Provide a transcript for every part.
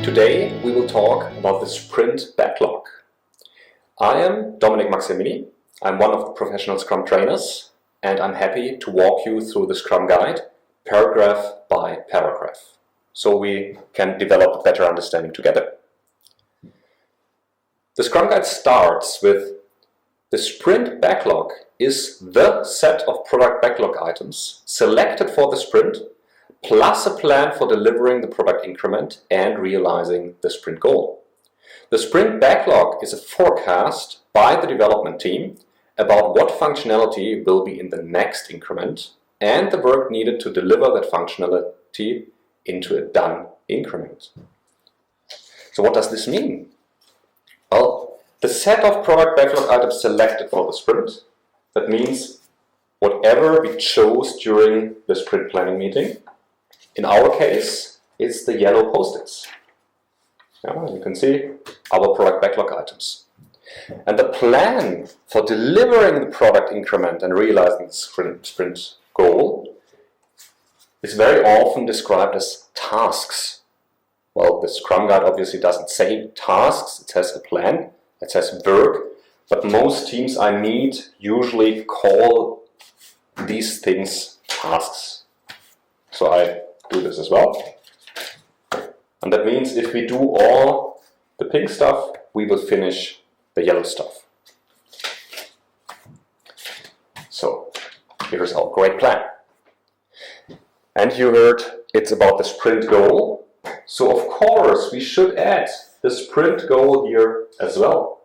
Today we will talk about the Sprint Backlog. I am Dominik Maximini. I'm one of the professional Scrum trainers, and I'm happy to walk you through the Scrum Guide paragraph by paragraph, so we can develop a better understanding together. The Scrum Guide starts with the Sprint Backlog is the set of product backlog items selected for the sprint, plus a plan for delivering the product increment and realizing the sprint goal. The Sprint Backlog is a forecast by the development team about what functionality will be in the next increment and the work needed to deliver that functionality into a done increment. So what does this mean? Well, the set of product backlog items selected for the sprint, that means whatever we chose during the sprint planning meeting. In our case, it's the yellow post-its. You can see our product backlog items. And the plan for delivering the product increment and realizing the sprint goal is very often described as tasks. Well, the Scrum Guide obviously doesn't say tasks, it says a plan, it says work, but most teams I meet usually call these things tasks. So I do this as well. And that means if we do all the pink stuff, we will finish the yellow stuff. So here's our great plan. And you heard it's about the sprint goal. So of course we should add the sprint goal here as well.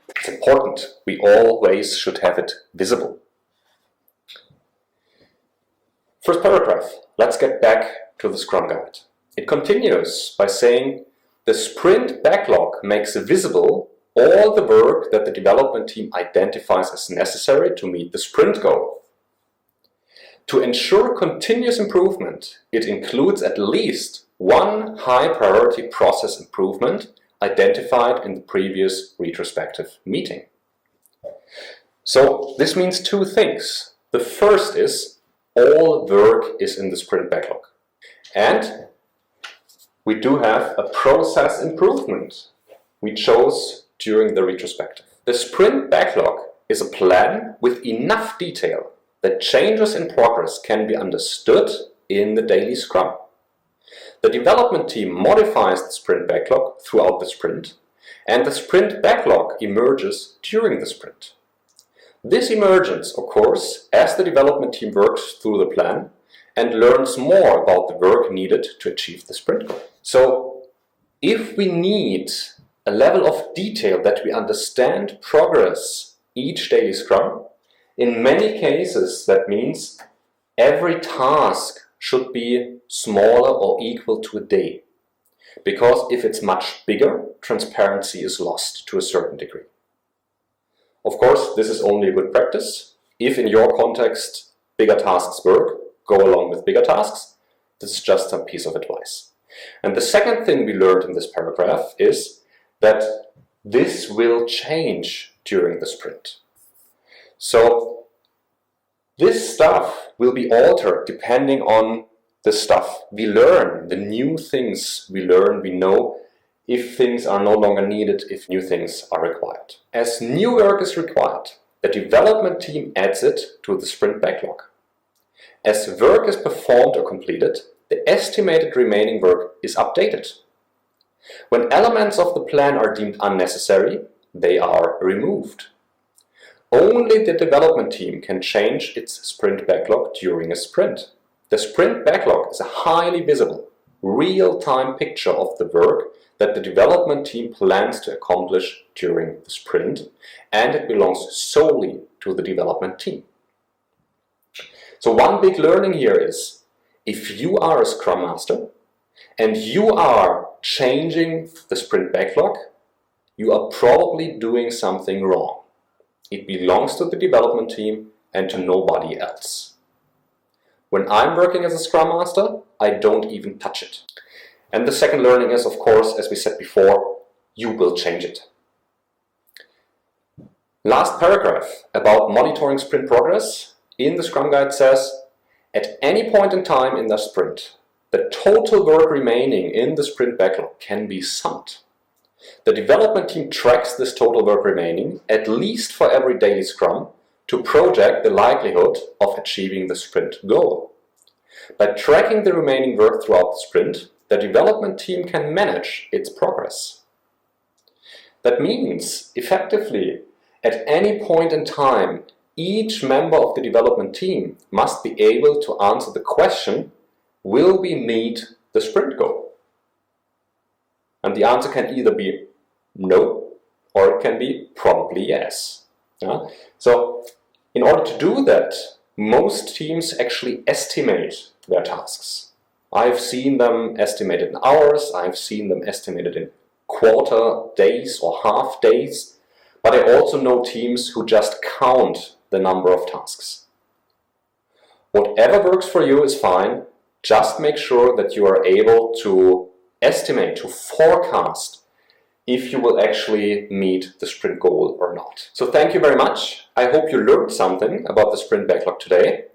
It's important. We always should have it visible. First paragraph. Let's get back to the Scrum Guide. It continues by saying the Sprint Backlog makes visible all the work that the development team identifies as necessary to meet the sprint goal. To ensure continuous improvement, it includes at least one high priority process improvement identified in the previous retrospective meeting. So this means two things. The first is all work is in the Sprint Backlog. And we do have a process improvement we chose during the retrospective. The Sprint Backlog is a plan with enough detail that changes in progress can be understood in the daily Scrum. The development team modifies the Sprint Backlog throughout the sprint, and the Sprint Backlog emerges during the sprint. This emerges occurs as the development team works through the plan and learns more about the work needed to achieve the sprint goal. So, if we need a level of detail that we understand progress each daily Scrum, in many cases that means every task should be smaller or equal to a day. Because if it's much bigger, transparency is lost to a certain degree. Of course, this is only a good practice. If in your context bigger tasks work, go along with bigger tasks. This is just a piece of advice. And the second thing we learned in this paragraph is that this will change during the sprint. So this stuff will be altered depending on the stuff we learn, the new things we learn, we know if things are no longer needed, if new things are required. As new work is required, the development team adds it to the Sprint Backlog. As work is performed or completed, the estimated remaining work is updated. When elements of the plan are deemed unnecessary, they are removed. Only the development team can change its Sprint Backlog during a sprint. The Sprint Backlog is a highly visible, real-time picture of the work that the development team plans to accomplish during the sprint, and it belongs solely to the development team. So one big learning here is, if you are a Scrum Master and you are changing the Sprint Backlog, you are probably doing something wrong. It belongs to the development team and to nobody else. When I'm working as a Scrum Master, I don't even touch it. And the second learning is, of course, as we said before, you will change it. Last paragraph about monitoring sprint progress in the Scrum Guide says, at any point in time in the sprint, the total work remaining in the sprint backlog can be summed. The development team tracks this total work remaining, at least for every daily scrum, to project the likelihood of achieving the sprint goal. By tracking the remaining work throughout the sprint, the development team can manage its progress. That means, effectively, at any point in time, each member of the development team must be able to answer the question, will we meet the sprint goal? And the answer can either be no, or it can be probably yes. Yeah? So, in order to do that, most teams actually estimate their tasks. I've seen them estimated in hours, I've seen them estimated in quarter days or half days, but I also know teams who just count the number of tasks. Whatever works for you is fine, just make sure that you are able to estimate, to forecast if you will actually meet the sprint goal or not. So thank you very much. I hope you learned something about the sprint backlog today.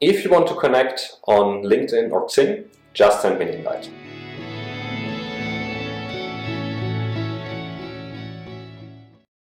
If you want to connect on LinkedIn or Xing, just send me an invite.